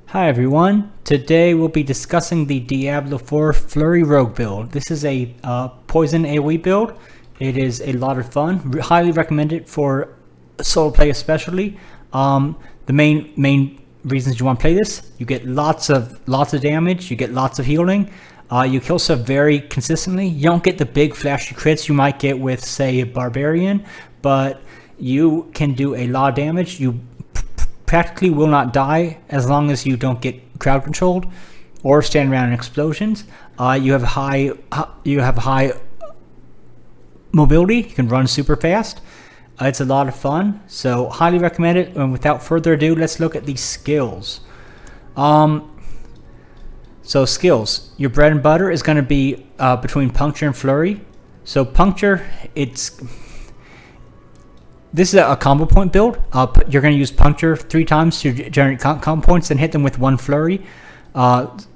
Hi everyone, today we'll be discussing the Diablo 4 Flurry Rogue build. This is a poison AoE build. It is a lot of fun. Highly recommend it for solo play especially. The main reasons you want to play this: you get lots of damage, you get lots of healing, you kill stuff very consistently. You don't get the big flashy crits you might get with, say, a Barbarian, but you can do a lot of damage. You practically will not die as long as you don't get crowd controlled or stand around in explosions. You have high mobility. You can run super fast. It's a lot of fun, so highly recommend it. And without further ado, let's look at these skills. So skills, your bread and butter is going to be between Puncture and Flurry. So Puncture, this is a combo point build. You're going to use Puncture 3 times to generate combo points and hit them with 1 Flurry.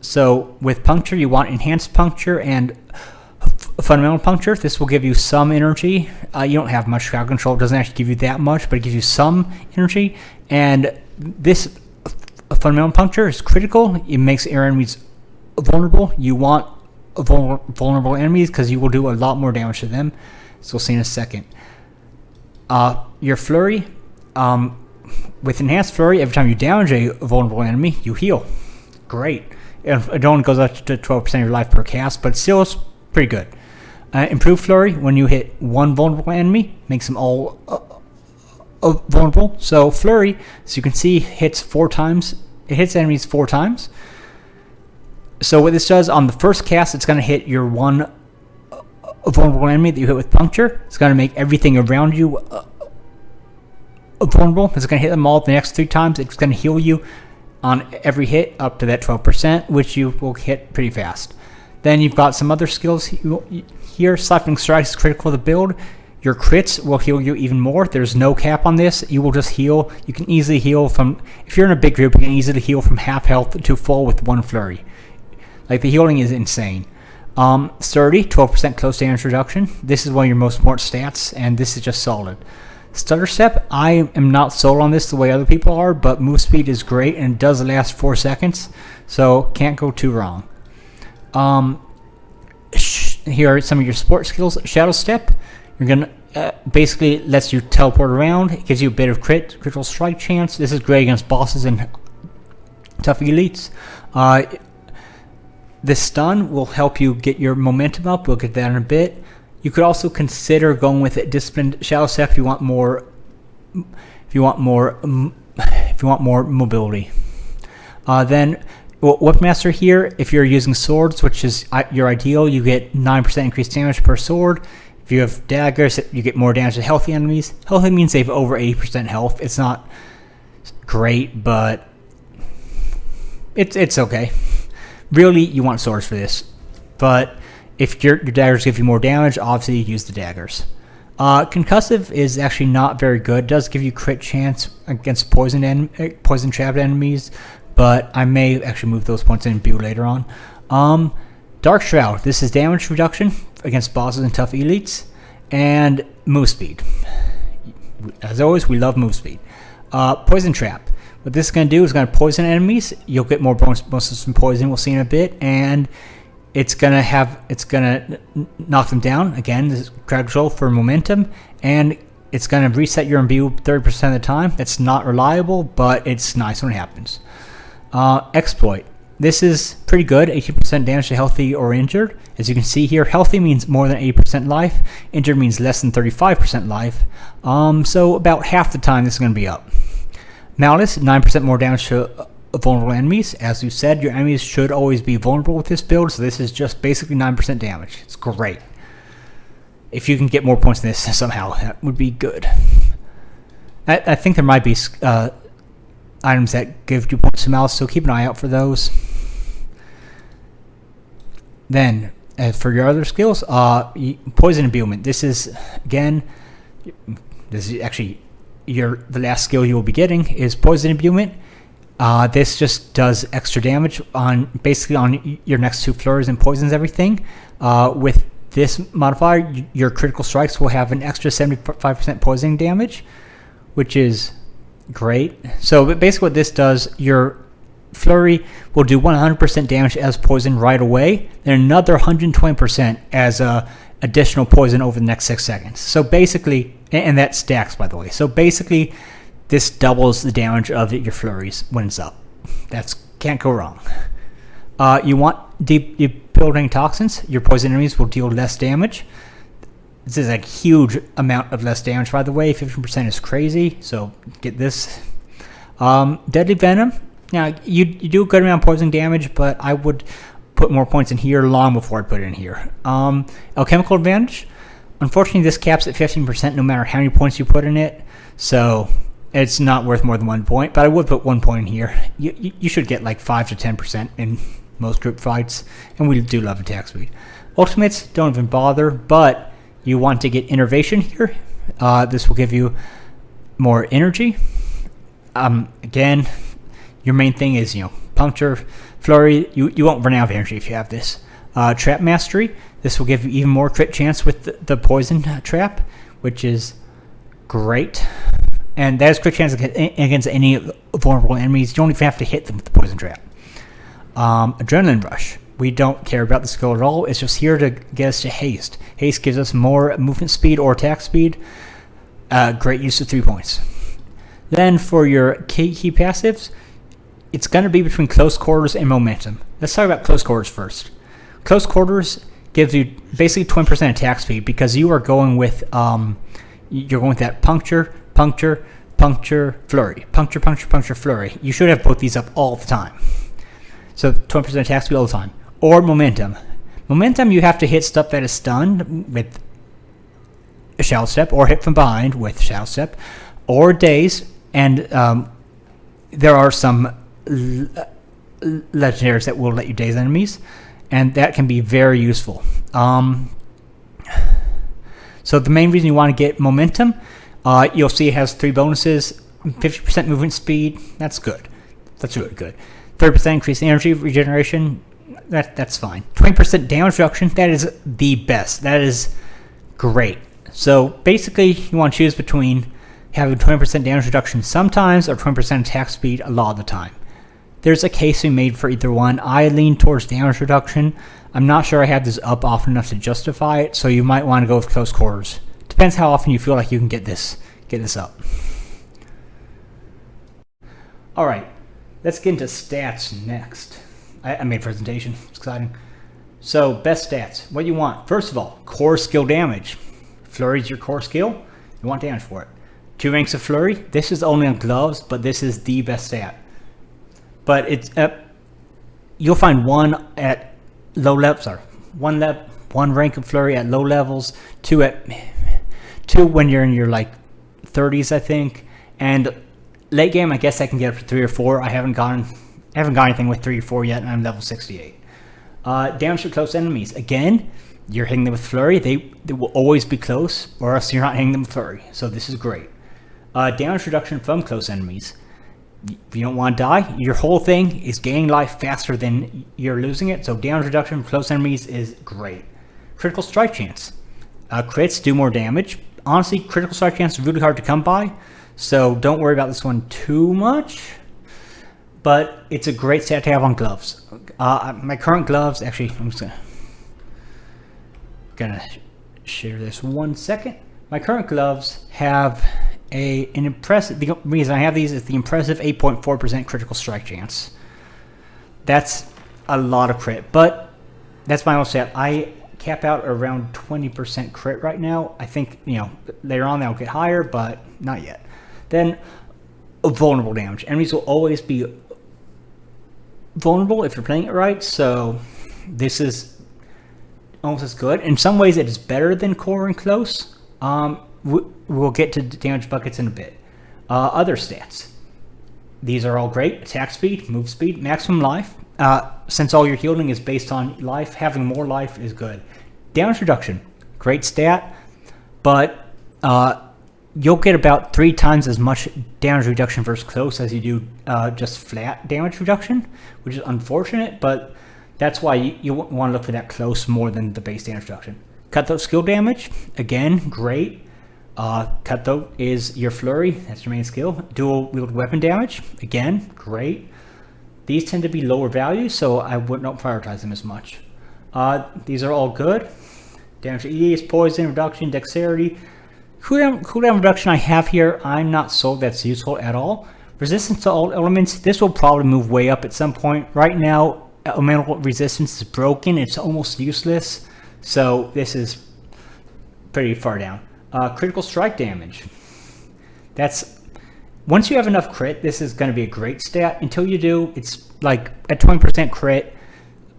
So with Puncture, you want Enhanced Puncture and Fundamental Puncture. This will give you some energy. You don't have much crowd control. It doesn't actually give you that much, but it gives you some energy. And this Fundamental Puncture is critical. It makes your enemies vulnerable. You want vulnerable enemies because you will do a lot more damage to them. So we'll see in a second. Your Flurry, with Enhanced Flurry, every time you damage a vulnerable enemy, you heal. Great. It only goes up to 12% of your life per cast, but still it's pretty good. Improved Flurry, when you hit 1 vulnerable enemy, makes them all vulnerable. So Flurry, as you can see, hits 4 times. It hits enemies 4 times. So what this does, on the first cast, it's going to hit your 1 vulnerable enemy that you hit with Puncture. It's going to make everything around you vulnerable. It's going to hit them all the next 3 times. It's going to heal you on every hit up to that 12%, which you will hit pretty fast. Then you've got some other skills here. Siphoning Strike is critical to the build. Your crits will heal you even more. There's no cap on this. You will just heal. You can easily heal from, if you're in a big group, you can easily heal from half health to full with 1 Flurry. Like, the healing is insane. Sturdy, 12% close damage reduction. This is one of your most important stats, and this is just solid. Stutter Step, I am not sold on this the way other people are, but move speed is great, and it does last 4 seconds, so can't go too wrong. Here are some of your support skills. Shadow Step, you're gonna basically lets you teleport around. It gives you a bit of critical strike chance. This is great against bosses and tough elites. This stun will help you get your momentum up. We'll get that in a bit. You could also consider going with a disciplined Shadow Step if you want more. If you want more mobility. Then Weapon Master here. If you're using swords, which is your ideal, you get 9% increased damage per sword. If you have daggers, you get more damage to healthy enemies. Healthy means they have over 80% health. It's not great, but it's okay. Really, you want swords for this, but if your daggers give you more damage, obviously you use the daggers. Concussive is actually not very good. It does give you crit chance against poison trapped enemies, but I may actually move those points in build later on. Dark Shroud. This is damage reduction against bosses and tough elites, and move speed. As always, we love move speed. Poison Trap. What this is going to do is going to poison enemies. You'll get more bonuses from poison. We'll see in a bit, and it's going to knock them down. Again, this is crowd control for momentum, and it's going to reset your imbue 30% of the time. That's not reliable, but it's nice when it happens. Exploit. This is pretty good. 18% damage to healthy or injured. As you can see here, healthy means more than 80% life. Injured means less than 35% life. So about half the time this is going to be up. Malice, 9% more damage to vulnerable enemies. As you said, your enemies should always be vulnerable with this build, so this is just basically 9% damage. It's great. If you can get more points than this somehow, that would be good. I think there might be items that give you points to Malice, so keep an eye out for those. Then, for your other skills, Poison Imbuement. This is, again, actually the last skill you will be getting is Poison Imbuement. This just does extra damage on your next 2 flurries and poisons everything. With this modifier, your critical strikes will have an extra 75% poisoning damage, which is great. So basically what this does, your Flurry will do 100% damage as poison right away, then another 120% as additional poison over the next 6 seconds. So basically, and that stacks, by the way. So basically, this doubles the damage of your flurries when it's up. That's can't go wrong. You want deep building toxins. Your poison enemies will deal less damage. This is a huge amount of less damage, by the way. 15% is crazy, so get this. Deadly Venom. Now, you do a good amount of poison damage, but I would put more points in here long before I put it in here. Alchemical Advantage. Unfortunately, this caps at 15% no matter how many points you put in it, so it's not worth more than 1 point, but I would put 1 point in here. You should get like 5 to 10% in most group fights, and we do love attack speed. Ultimates, don't even bother, but you want to get Innervation here. This will give you more energy. Again, your main thing is, Puncture, Flurry. You won't run out of energy if you have this. Trap Mastery. This will give you even more crit chance with the poison trap, which is great. And that is crit chance against any vulnerable enemies. You don't even have to hit them with the poison trap. Adrenaline Rush. We don't care about the skill at all. It's just here to get us to haste. Haste gives us more movement speed or attack speed. Great use of 3 points. Then for your key passives, it's going to be between Close Quarters and Momentum. Let's talk about Close Quarters first. Close Quarters gives you basically 20% attack speed because you are going with that puncture, flurry. Puncture, flurry. You should have both these up all the time. So 20% attack speed all the time. Or Momentum. Momentum, you have to hit stuff that is stunned with a Shadow Step, or hit from behind with Shadow Step, or Daze, and there are some legendaries that will let you daze enemies, and that can be very useful. So the main reason you want to get Momentum, you'll see it has 3 bonuses. 50% movement speed, that's good. That's really good. 30% increased energy regeneration, that's fine. 20% damage reduction, that is the best. That is great. So basically, you want to choose between having 20% damage reduction sometimes or 20% attack speed a lot of the time. There's a case we made for either one. I lean towards damage reduction. I'm not sure I have this up often enough to justify it, so you might want to go with Close Quarters. Depends how often you feel like you can get this up. All right, let's get into stats next. I made a presentation. It's exciting. So, best stats. What you want? First of all, core skill damage. Flurry is your core skill. You want damage for it. 2 ranks of Flurry. This is only on gloves, but this is the best stat. But it's you'll find one at low levels, or one rank of Flurry at low levels, 2 when you're in your 30s, I think, and late game I guess I can get up to 3 or 4. I haven't got anything with 3 or 4 yet, and I'm level 68. Damage to close enemies. Again, you're hitting them with Flurry. They will always be close, or else you're not hitting them with Flurry. So this is great. Damage reduction from close enemies. If you don't want to die, your whole thing is gaining life faster than you're losing it. So damage reduction from close enemies is great. Critical strike chance. Crits do more damage. Honestly, critical strike chance is really hard to come by, so don't worry about this one too much. But it's a great stat to have on gloves. My current gloves, actually, I'm just gonna share this 1 second. My current gloves have an impressive. The reason I have these is the impressive 8.4% critical strike chance. That's a lot of crit, but that's my own stat. I cap out around 20% crit right now. I think later on that'll get higher, but not yet. Then vulnerable damage. Enemies will always be vulnerable if you're playing it right, so this is almost as good. In some ways it is better than core and close. We'll get to damage buckets in a bit. Other stats. These are all great. Attack speed, move speed, maximum life. Since all your healing is based on life, having more life is good. Damage reduction, great stat, but you'll get about 3 times as much damage reduction versus close as you do just flat damage reduction, which is unfortunate, but that's why you want to look for that close more than the base damage reduction. Cutthroat skill damage, again, great. Cutthroat is your Flurry, that's your main skill. Dual wield weapon damage, again, great. These tend to be lower values, so I would not prioritize them as much. These are all good. Damage to EAs, poison, reduction, dexterity. Cooldown reduction I have here, I'm not sold that's useful at all. Resistance to all elements, this will probably move way up at some point. Right now, elemental resistance is broken, it's almost useless. So this is pretty far down. Critical strike damage. That's, once you have enough crit, this is going to be a great stat. Until you do, it's like at 20% crit,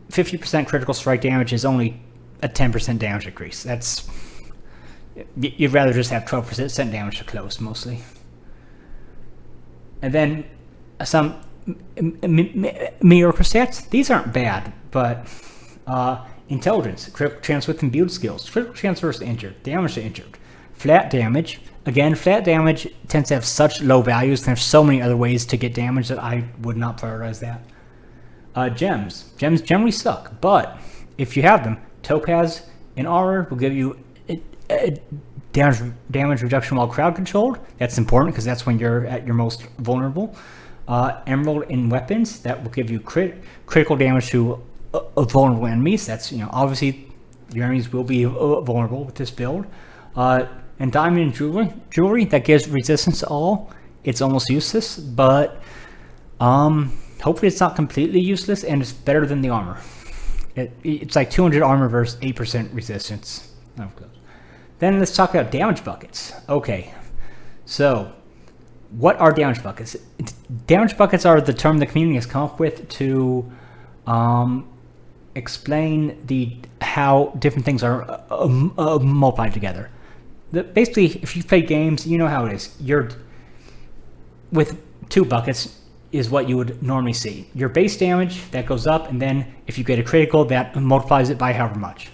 50% critical strike damage is only a 10% damage increase. That's, you'd rather just have 12% damage to close mostly. And then some mediocre stats. These aren't bad, but intelligence, critical chance with imbued skills, critical chance versus injured, damage to injured, flat damage. Again, flat damage tends to have such low values, and there's so many other ways to get damage that I would not prioritize that. Gems generally suck, but if you have them, topaz and armor will give you damage reduction while crowd controlled. That's important because that's when you're at your most vulnerable. Emerald in weapons, that will give you critical damage to vulnerable enemies. That's, you know, obviously your enemies will be vulnerable with this build. And diamond jewelry that gives resistance to all. It's almost useless, but hopefully it's not completely useless, and it's better than the armor. It's like 200 armor versus 8% resistance. Then let's talk about damage buckets. Okay, so what are damage buckets? Damage buckets are the term the community has come up with to explain how different things are multiplied together. Basically, if you've played games, you know how it is. With 2 buckets is what you would normally see. Your base damage, that goes up, and then if you get a critical, that multiplies it by however much.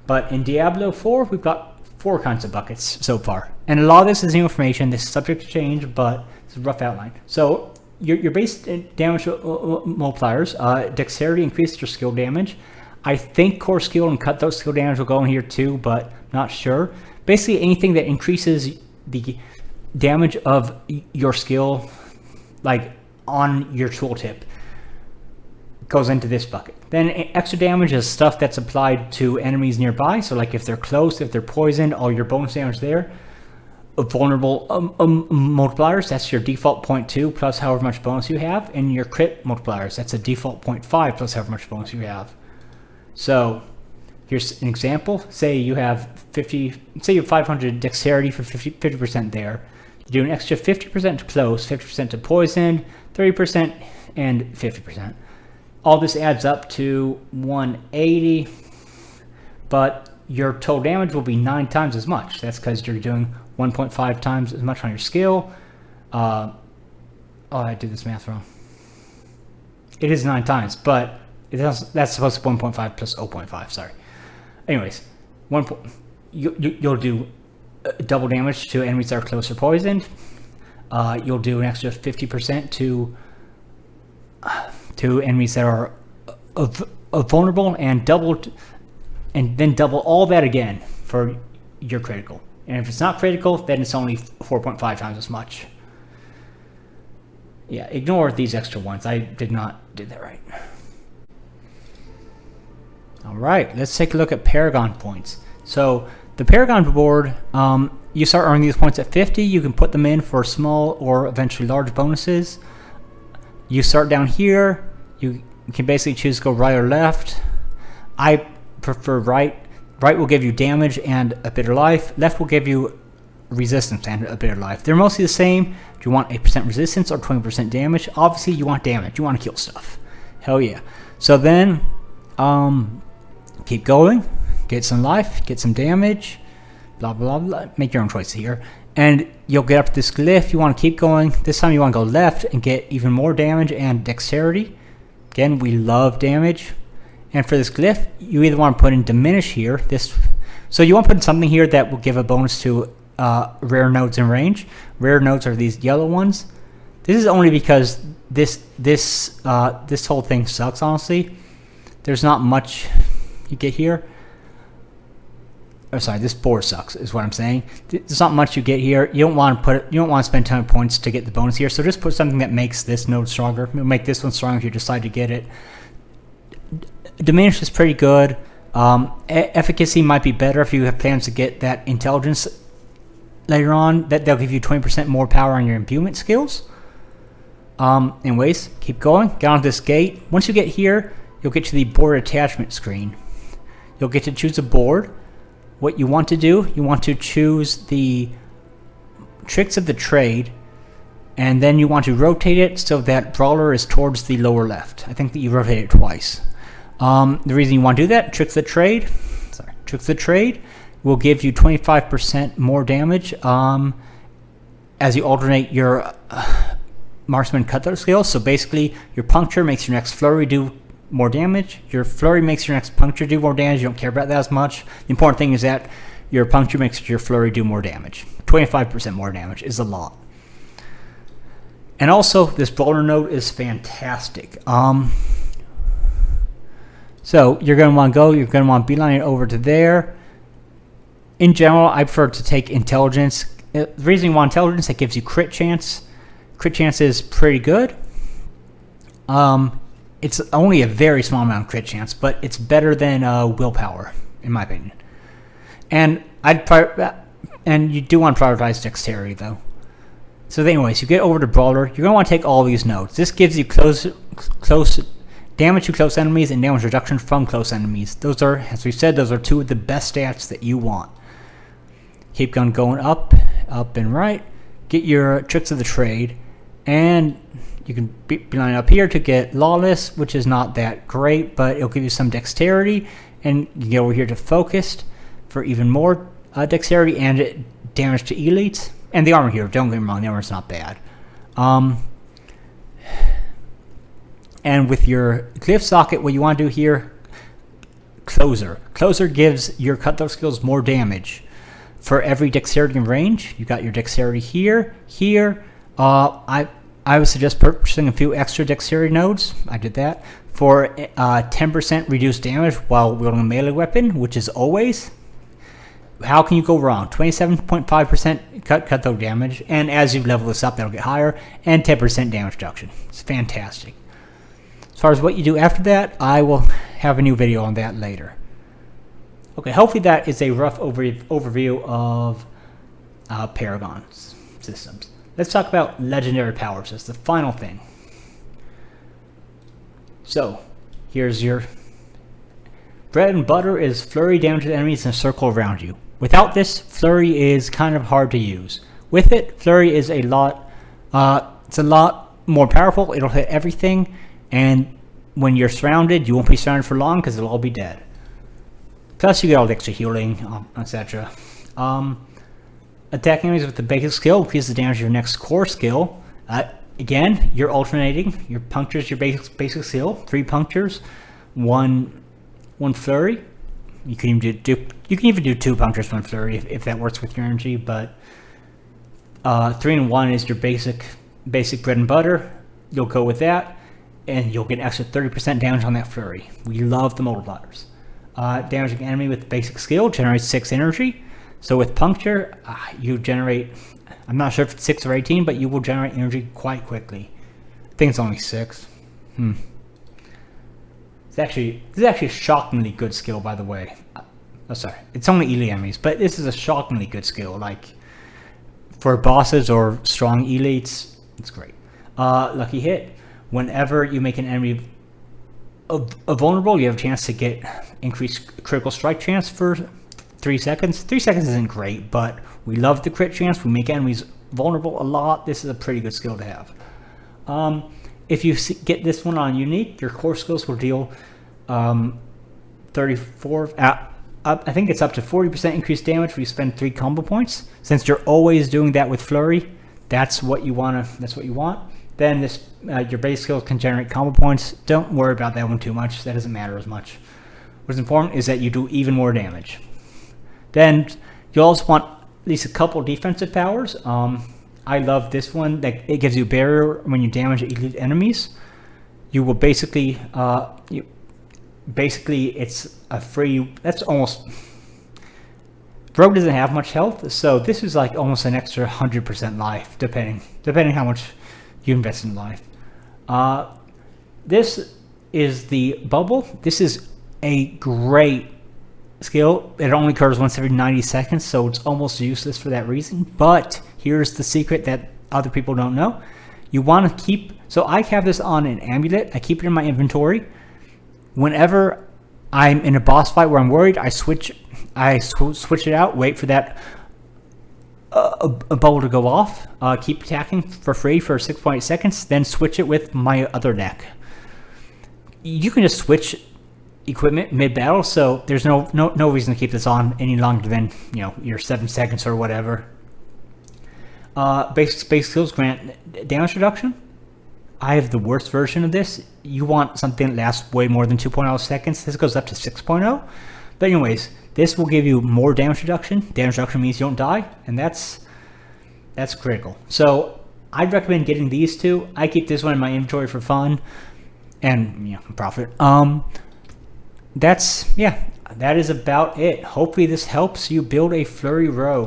But in Diablo 4, we've got 4 kinds of buckets so far. And a lot of this is new information. This is subject to change, but it's a rough outline. So your base damage multipliers, dexterity increases your skill damage. I think core skill and cut those skill damage will go in here too, but not sure. Basically, anything that increases the damage of your skill, like on your tooltip, goes into this bucket. Then extra damage is stuff that's applied to enemies nearby. So like if they're close, if they're poisoned, all your bonus damage there. Vulnerable multipliers, that's your default 0.2 plus however much bonus you have. And your crit multipliers, that's a default 0.5 plus however much bonus you have. So here's an example. Say you have 500 dexterity for 50% there. You do an extra 50% to close, 50% to poison, 30%, and 50%. All this adds up to 180, but your total damage will be 9 times as much. That's because you're doing 1.5 times as much on your skill. Oh, I did this math wrong. It is 9 times, but that's supposed to be 1.5 plus 0.5, sorry. Anyways, you'll do double damage to enemies that are close or poisoned. You'll do an extra 50% to enemies that are vulnerable, and then double all that again for your critical. And if it's not critical, then it's only 4.5 times as much. Yeah, ignore these extra ones. I did not do that right. All right, let's take a look at Paragon points. So the Paragon board, you start earning these points at 50. You can put them in for small or eventually large bonuses. You start down here. You can basically choose to go right or left. I prefer right. Right will give you damage and a bitter life. Left will give you resistance and a bitter life. They're mostly the same. Do you want 8% resistance or 20% damage? Obviously, you want damage. You want to kill stuff. Hell yeah. So then, keep going. Get some life. Get some damage. Blah, blah, blah. Make your own choice here. And you'll get up to this glyph. You want to keep going. This time you want to go left and get even more damage and dexterity. Again, we love damage. And for this glyph, you either want to put in diminish here. So you want to put in something here that will give a bonus to rare nodes in range. Rare nodes are these yellow ones. This is only because this whole thing sucks, honestly. There's not much you get here. this board sucks, is what I'm saying. There's not much you get here. You don't want to spend a ton of points to get the bonus here. So just put something that makes this node stronger. It'll make this one stronger if you decide to get it. Diminish is pretty good. Efficacy might be better if you have plans to get that intelligence later on. They'll give you 20% more power on your imbuement skills. Anyways, keep going. Get on this gate. Once you get here, you'll get to the board attachment screen. You'll get to choose a board. What you want to do, you want to choose the tricks of the trade, and then you want to rotate it so that brawler is towards the lower left. I think that you rotate it twice. The reason you want to do that, tricks of the trade will give you 25% more damage as you alternate your marksman cutthroat skills. So basically, your puncture makes your next flurry do more damage. Your flurry makes your next puncture do more damage. You don't care about that as much. The important thing is that your puncture makes your flurry do more damage. 25% more damage is a lot. And also, this brawler node is fantastic. So you're going to want to go. You're going to want to beeline it over to there. In general, I prefer to take intelligence. The reason you want intelligence, it gives you crit chance. Crit chance is pretty good. It's only a very small amount of crit chance, but it's better than willpower, in my opinion. And you do want to prioritize dexterity, though. So anyways, you get over to brawler. You're going to want to take all these nodes. This gives you close damage to close enemies and damage reduction from close enemies. Those are, as we said, those are two of the best stats that you want. Keep on going up and right. Get your tricks of the trade, and you can beeline up here to get lawless, which is not that great, but it'll give you some dexterity, and you can get over here to focused for even more dexterity and damage to elites. And the armor here, don't get me wrong, the armor's not bad. And with your glyph socket, what you want to do here, closer. Closer gives your cutthroat skills more damage. For every dexterity and range, you got your dexterity here. I would suggest purchasing a few extra dexterity nodes. I did that. For 10% reduced damage while wielding a melee weapon, which is always. How can you go wrong? 27.5% cutthroat damage, and as you level this up, that'll get higher, and 10% damage reduction. It's fantastic. As far as what you do after that, I will have a new video on that later. Okay, hopefully that is a rough overview of Paragon systems. Let's talk about legendary powers as the final thing. So, here's your bread and butter is flurry damage to the enemies in a circle around you. Without this, flurry is kind of hard to use. With it, flurry is it's a lot more powerful. It'll hit everything, and when you're surrounded, you won't be surrounded for long because it'll all be dead. Plus, you get all the extra healing, etc. Attack enemies with the basic skill increases the damage of your next core skill. Again, you're alternating. Your punctures, your basic skill. 3 punctures, one flurry. You can even do 2 punctures, 1 flurry if that works with your energy. But 3 and 1 is your basic bread and butter. You'll go with that, and you'll get an extra 30% damage on that flurry. We love the multipliers. Damaging enemy with basic skill generates 6 energy. So with puncture, you generate, I'm not sure if it's 6 or 18, but you will generate energy quite quickly. I think it's only 6. This is actually a shockingly good skill, by the way. Oh, sorry, it's only elite enemies, but this is a shockingly good skill. Like for bosses or strong elites, it's great. Lucky hit. Whenever you make an enemy vulnerable, you have a chance to get increased critical strike chance for 3 seconds. 3 seconds isn't great, but we love the crit chance. We make enemies vulnerable a lot. This is a pretty good skill to have. If you get this one on unique, your core skills will deal 34. I think it's up to 40% increased damage when you spend 3 combo points. Since you're always doing that with flurry, that's what you want. Then this your base skill can generate combo points. Don't worry about that one too much. That doesn't matter as much. What's important is that you do even more damage. Then you also want at least a couple defensive powers. I love this one. That it gives you a barrier when you damage elite enemies. You will basically it's a free. That's almost. Rogue doesn't have much health, so this is like almost an extra 100% life, depending how much you invest in life. This is the bubble. This is a great skill. It only occurs once every 90 seconds, so it's almost useless for that reason. But here's the secret that other people don't know. You want to keep, so I have this on an amulet. I keep it in my inventory. Whenever I'm in a boss fight where I'm worried, I switch it out, wait for that a bubble to go off, keep attacking for free for 6.8 seconds, then switch it with my other deck. You can just switch equipment mid-battle, so there's no reason to keep this on any longer than, you know, your 7 seconds or whatever. Basic skills grant damage reduction. I have the worst version of this. You want something that lasts way more than 2.0 seconds. This goes up to 6.0. But anyways, this will give you more damage reduction. Damage reduction means you don't die, and that's critical. So I'd recommend getting these two. I keep this one in my inventory for fun and, you know, profit. That is about it. Hopefully this helps you build a Flurry rogue.